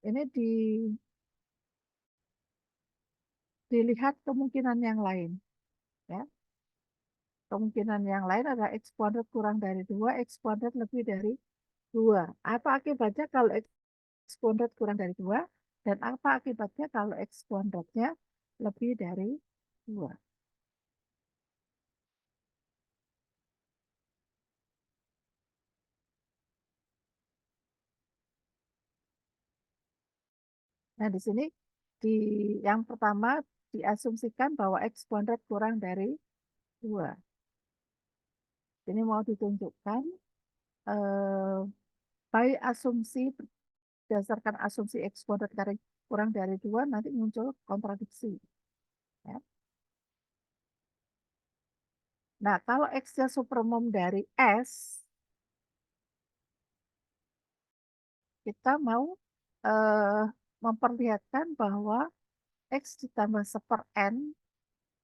ini dilihat kemungkinan yang lain. Ya. Kemungkinan yang lain adalah X kuadrat kurang dari 2, X kuadrat lebih dari 2. Apa akibatnya kalau X kuadrat kurang dari 2? Dan apa akibatnya kalau X kuadratnya lebih dari 2? Nah, di sini yang pertama diasumsikan bahwa X kuadrat kurang dari 2. Ini mau ditunjukkan by asumsi berdasarkan asumsi X kuadrat kurang dari 2 nanti muncul kontradiksi. Ya. Nah, kalau X-nya supermom dari S, kita mau memperlihatkan bahwa X ditambah 1/n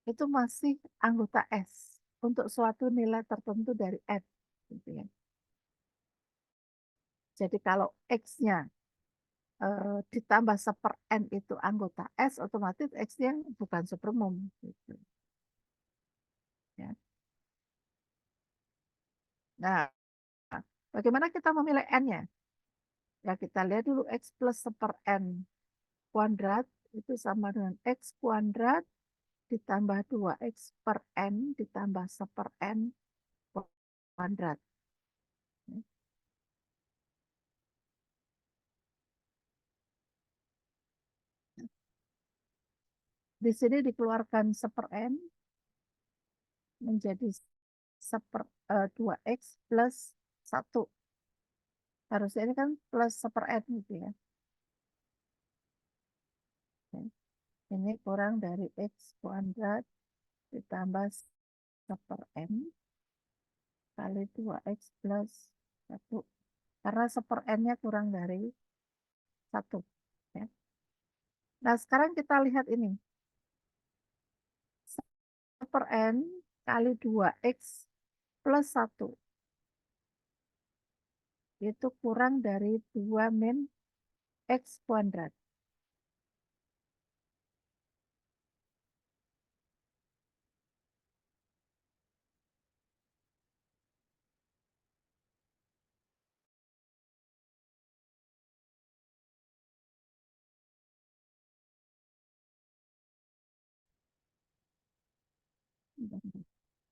itu masih anggota S untuk suatu nilai tertentu dari F. Gitu ya. Jadi kalau X-nya ditambah 1/n itu anggota S, otomatis X-nya bukan supermom. Gitu. Ya. Nah, bagaimana kita memilih N-nya? Ya, kita lihat dulu X plus 1/n kuadrat itu sama dengan X kuadrat ditambah 2X per N ditambah 1/n kuadrat. Di sini dikeluarkan 1/n menjadi 2X plus 1. Harusnya ini kan plus 1/n gitu ya. Ini kurang dari X kuadrat ditambah 1/n kali 2X plus 1. Karena 1/n-nya kurang dari 1. Ya. Nah, sekarang kita lihat ini. 1/n kali 2X plus 1. Itu kurang dari 2 min X kuadrat.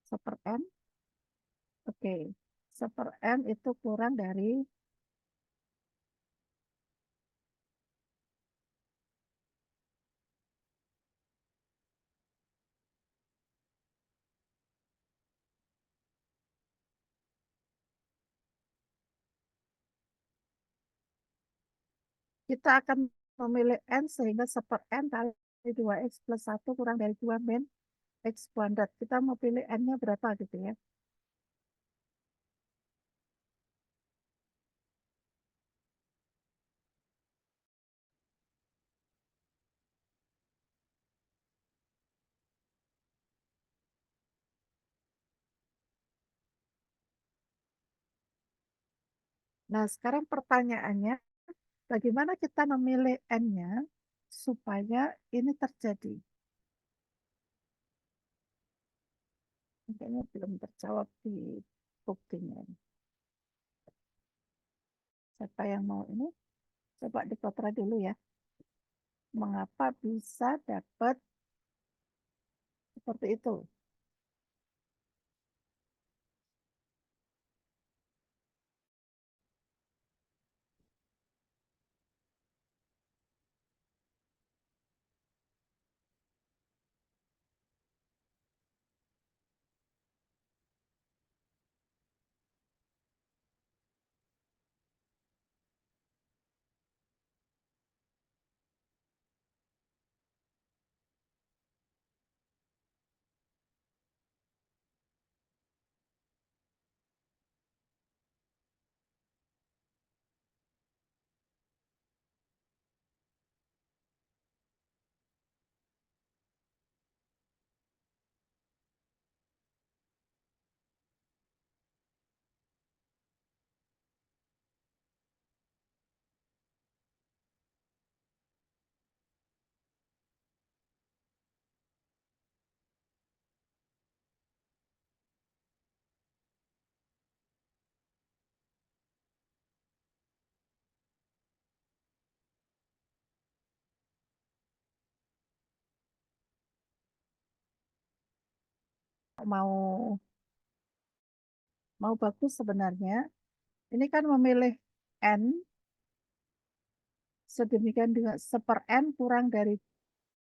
Seper-n. Oke. Seper-n itu kurang dari kita akan memilih N sehingga 1/n kali 2X plus 1 kurang dari 2 min X kuadrat. Kita mau pilih N-nya berapa gitu ya. Nah, sekarang pertanyaannya, bagaimana kita memilih N-nya supaya ini terjadi? Kayaknya belum terjawab di buktinya. Siapa yang mau ini? Coba dipotra dulu ya. Mengapa bisa dapat seperti itu? Mau bagus sebenarnya. Ini kan memilih N sedemikian dengan seper N kurang dari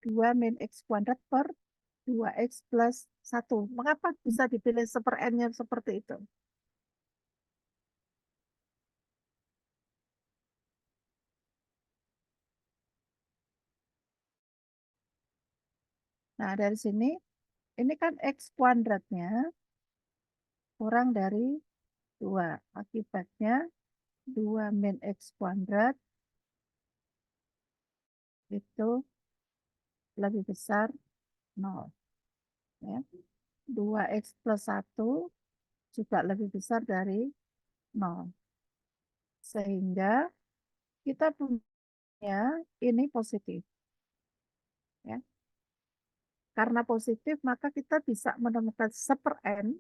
2 min X kuadrat per 2X plus 1. Mengapa bisa dipilih seper N-nya seperti itu? Nah, dari sini, ini kan X kuadratnya kurang dari 2. Akibatnya 2 min X kuadrat itu lebih besar 0. Ya. 2X plus 1 juga lebih besar dari 0. Sehingga kita punya ini positif. Ya. Karena positif, maka kita bisa menemukan seper N,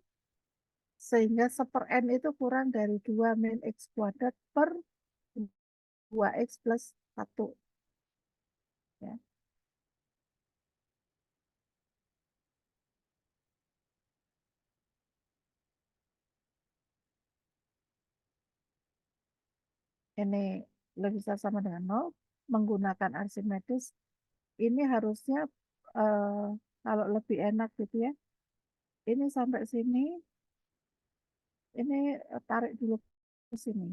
sehingga seper N itu kurang dari 2 min X kuadrat per 2X plus 1. Ya. Ini lebih besar sama dengan 0, menggunakan Archimedes, ini harusnya kalau lebih enak gitu ya, ini sampai sini, ini tarik dulu ke sini,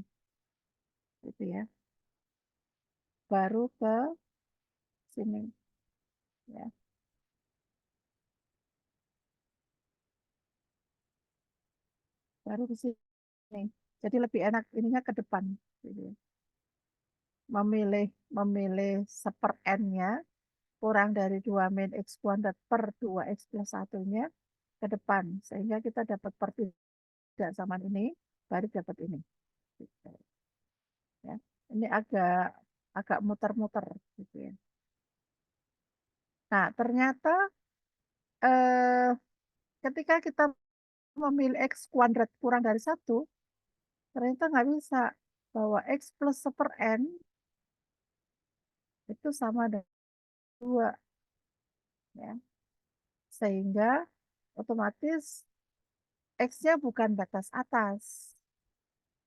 gitu ya, baru ke sini, ya, baru ke sini. Jadi lebih enak ininya ke depan, gitu ya. Memilih seper N-nya kurang dari 2 min X kuadrat per 2X plus 1-nya ke depan. Sehingga kita dapat pertidaksamaan ini, baru dapat ini. Gitu. Ya. Ini agak muter-muter. Gitu ya. Nah, ternyata ketika kita memilih X kuadrat kurang dari 1, ternyata nggak bisa bahwa X plus seper N itu sama dengan 2. Ya. Sehingga otomatis X-nya bukan batas atas.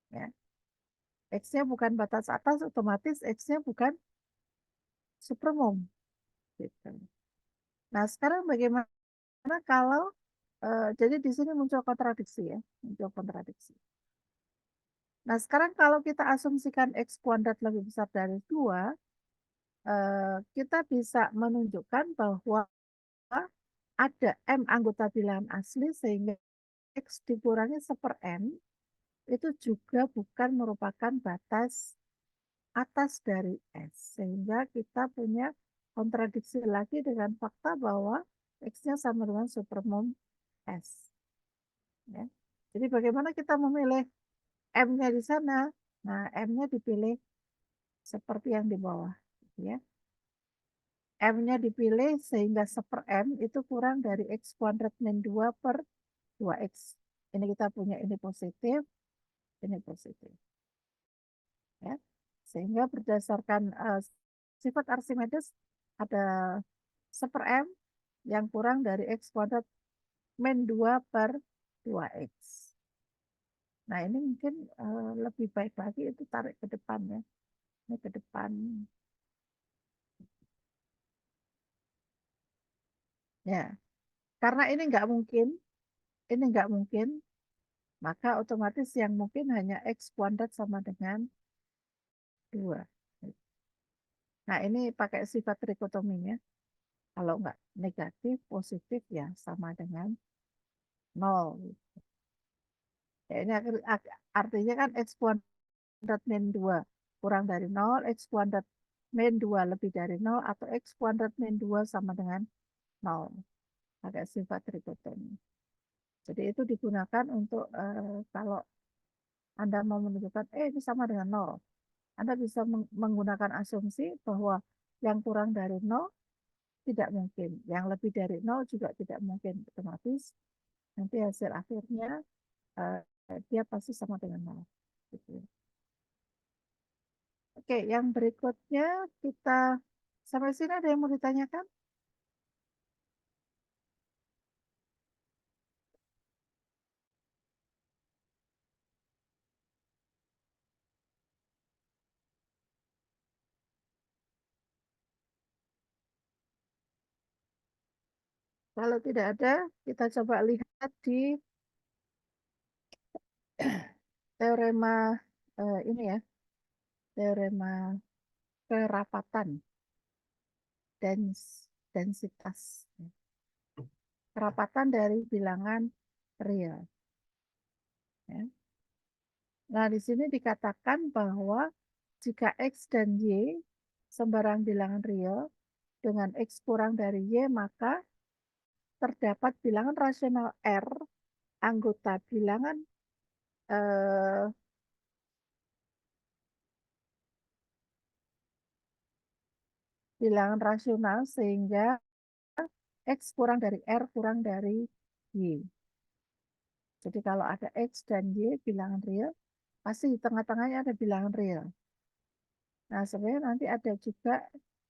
Ya. X-nya bukan batas atas, otomatis X-nya bukan supermum. Gitu. Nah, sekarang bagaimana kalau, jadi di sini muncul kontradiksi ya, muncul kontradiksi. Nah, sekarang kalau kita asumsikan X kuadrat lebih besar dari 2, kita bisa menunjukkan bahwa ada M anggota bilangan asli sehingga X dikurangi seper N itu juga bukan merupakan batas atas dari S. Sehingga kita punya kontradiksi lagi dengan fakta bahwa X-nya sama dengan supermum S. Ya. Jadi bagaimana kita memilih M-nya di sana? Nah, M-nya dipilih seperti yang di bawah. Ya. M-nya dipilih sehingga 1/M itu kurang dari X kuadrat min 2 per 2X. Ini kita punya ini positif, ini positif. Ya. Sehingga berdasarkan sifat Archimedes ada 1/M yang kurang dari X kuadrat min 2 per 2X. Nah, ini mungkin lebih baik lagi itu tarik ke depan ya. Ini ke depan. Ya, karena ini nggak mungkin, maka otomatis yang mungkin hanya X kuadrat sama dengan 2. Nah, ini pakai sifat trikotominya. Kalau nggak negatif, positif ya sama dengan 0. Ya, ini artinya kan X kuadrat min 2 kurang dari 0, X kuadrat min 2 lebih dari 0, atau X kuadrat min 2 sama dengan 0. Pakai sifat trikotomi. Jadi itu digunakan untuk kalau Anda mau menunjukkan ini sama dengan 0. Anda bisa menggunakan asumsi bahwa yang kurang dari 0 tidak mungkin. Yang lebih dari 0 juga tidak mungkin. Otomatis nanti hasil akhirnya dia pasti sama dengan 0. Gitu. Oke, yang berikutnya kita sampai sini ada yang mau ditanyakan? Kalau tidak ada, kita coba lihat di teorema ini ya, teorema kerapatan densitas. Kerapatan dari bilangan real. Ya. Nah, di sini dikatakan bahwa jika X dan Y sembarang bilangan real dengan X kurang dari Y, maka terdapat bilangan rasional R anggota bilangan bilangan rasional sehingga X kurang dari R kurang dari Y. Jadi kalau ada X dan Y bilangan real, pasti di tengah-tengahnya ada bilangan real. Nah, sebenarnya nanti ada juga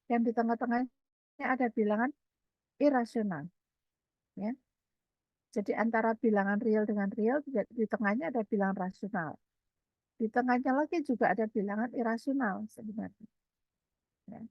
yang di tengah-tengahnya ada bilangan irasional. Ya. Jadi antara bilangan real dengan real, di tengahnya ada bilangan rasional. Di tengahnya lagi juga ada bilangan irasional sebenarnya. Ya.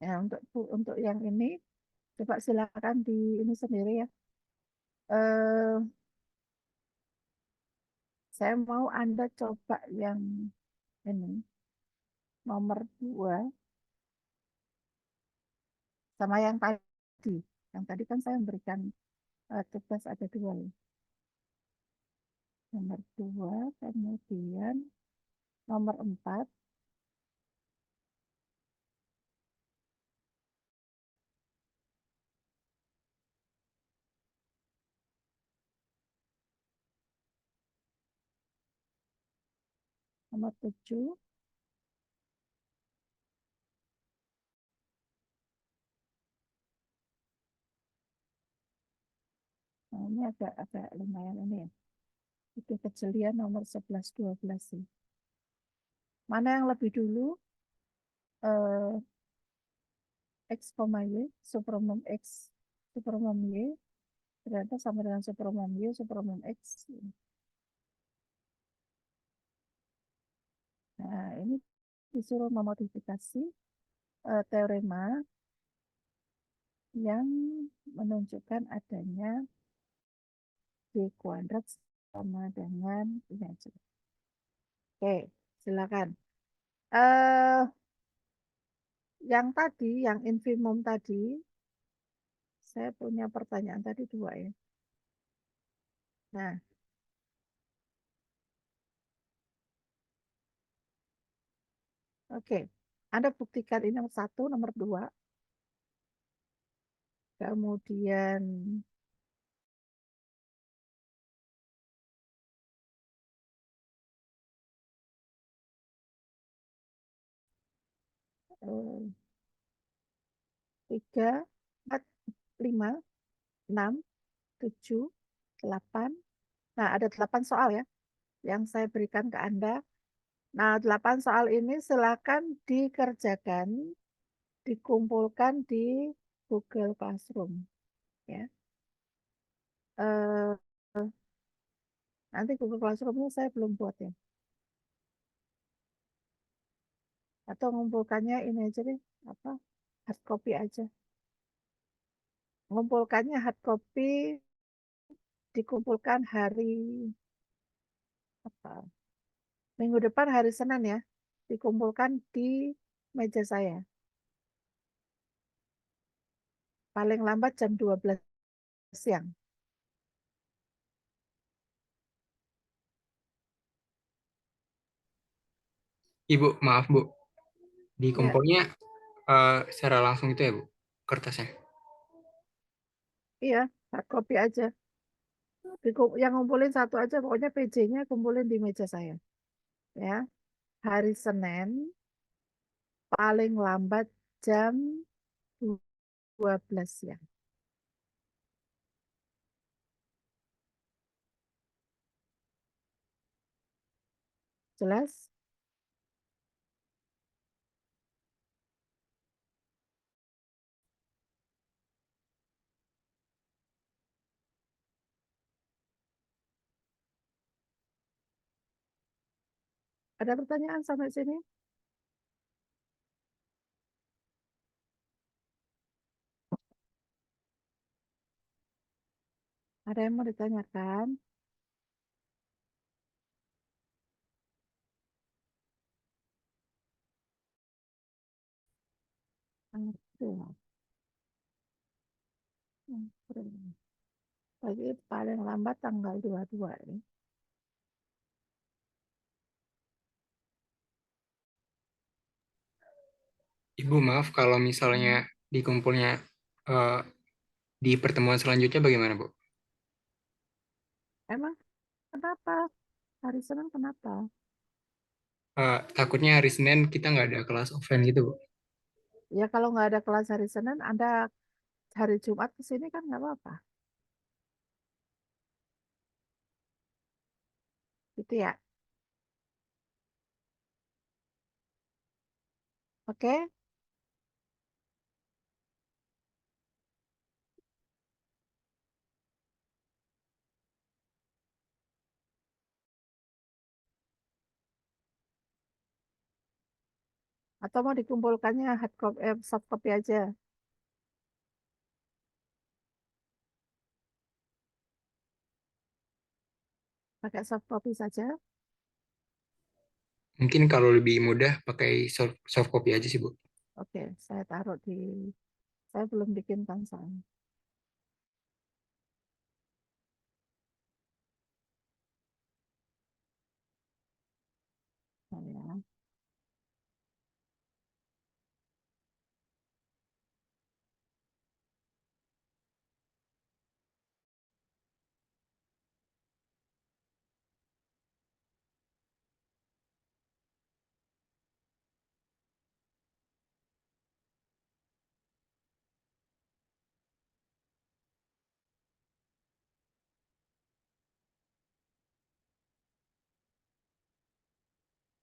Ya, untuk yang ini coba silakan di ini sendiri ya. Saya mau Anda coba yang ini nomor 2 sama yang tadi. Yang tadi kan saya memberikan tugas ada 2 ya. Nomor 2, kemudian nomor 4. Nomor 7. Nah, ini agak lumayan ini ya. Itu kejelian nomor 11, 12 sih. Mana yang lebih dulu? X, Y, superumum X, superumum Y, ternyata sama dengan superumum Y, superumum X. Nah, ini disuruh memodifikasi teorema yang menunjukkan adanya Y kuadrat sama dengan ini aja. Oke, silakan. yang tadi, yang infimum tadi, saya punya pertanyaan tadi dua ya. Nah, oke. Anda buktikan ini nomor satu, nomor dua. Kemudian eh, 3, 4, 5, 6, 7, 8. Nah, ada 8 soal ya yang saya berikan ke Anda. Nah, 8 soal ini silakan dikerjakan, dikumpulkan di Google Classroom. Ya. Eh, nanti Google Classroom-nya saya belum buat ya. Atau ngumpulkannya ini aja deh, apa, hard copy aja. Ngumpulkannya hard copy, dikumpulkan hari apa? Minggu depan hari Senin ya. Dikumpulkan di meja saya. Paling lambat jam 12 siang. Ibu, maaf Bu, di Ya, kumpulnya secara langsung itu ya Bu, kertasnya. iya, hard copy aja. Yang ngumpulin satu aja, pokoknya PJ-nya kumpulin di meja saya. Ya, hari Senin paling lambat jam 12 siang. Jelas? Ada pertanyaan sampai sini? Ada yang mau ditanyakan? April. April. Lagi paling lambat tanggal 22 ini. Ibu, maaf kalau misalnya dikumpulnya eh, di pertemuan selanjutnya bagaimana Bu? Emang kenapa? Hari Senin kenapa? Takutnya hari Senin kita nggak ada kelas offline gitu Bu. Ya kalau nggak ada kelas hari Senin, Anda hari Jumat ke sini kan nggak apa-apa. Gitu ya. Oke? Atau mau dikumpulkannya hard copy, soft copy aja. Pakai soft copy saja. Mungkin kalau lebih mudah pakai soft copy aja sih Bu. Oke, saya taruh di, saya belum bikin pansel. Nah, ya.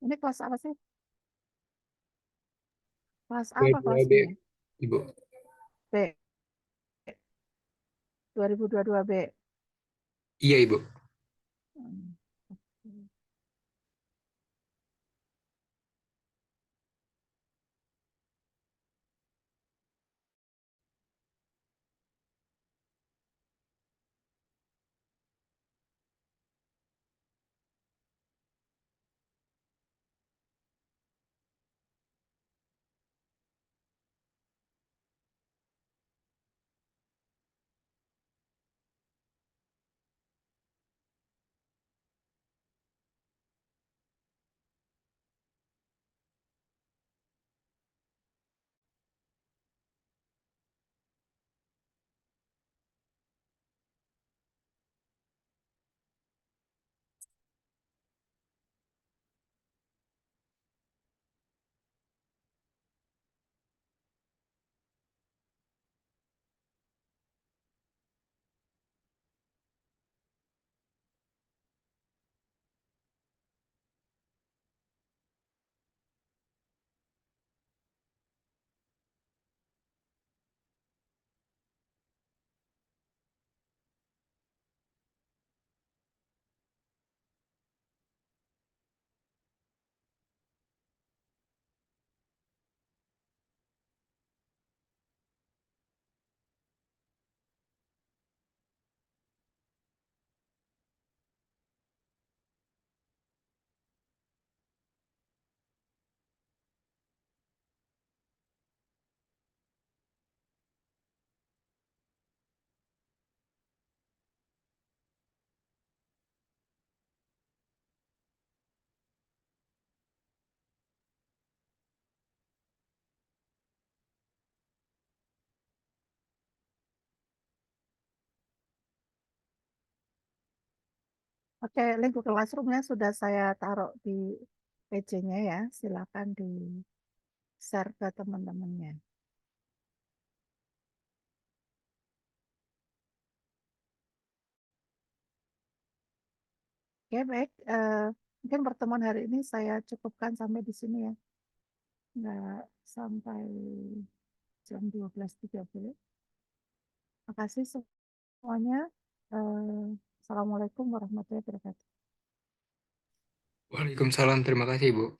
Ini kelas apa sih? Kelas A apa kelas B? 22B, Ibu. B, 2022 B. Iya Ibu. Hmm. Oke, link Google Classroom-nya sudah saya taruh di PJ-nya ya. Silakan di share ke teman-temannya. Oke, baik. Mungkin pertemuan hari ini saya cukupkan sampai di sini ya. Nggak sampai jam 12.30. Terima kasih semuanya. Assalamualaikum warahmatullahi wabarakatuh. Waalaikumsalam, terima kasih, Bu.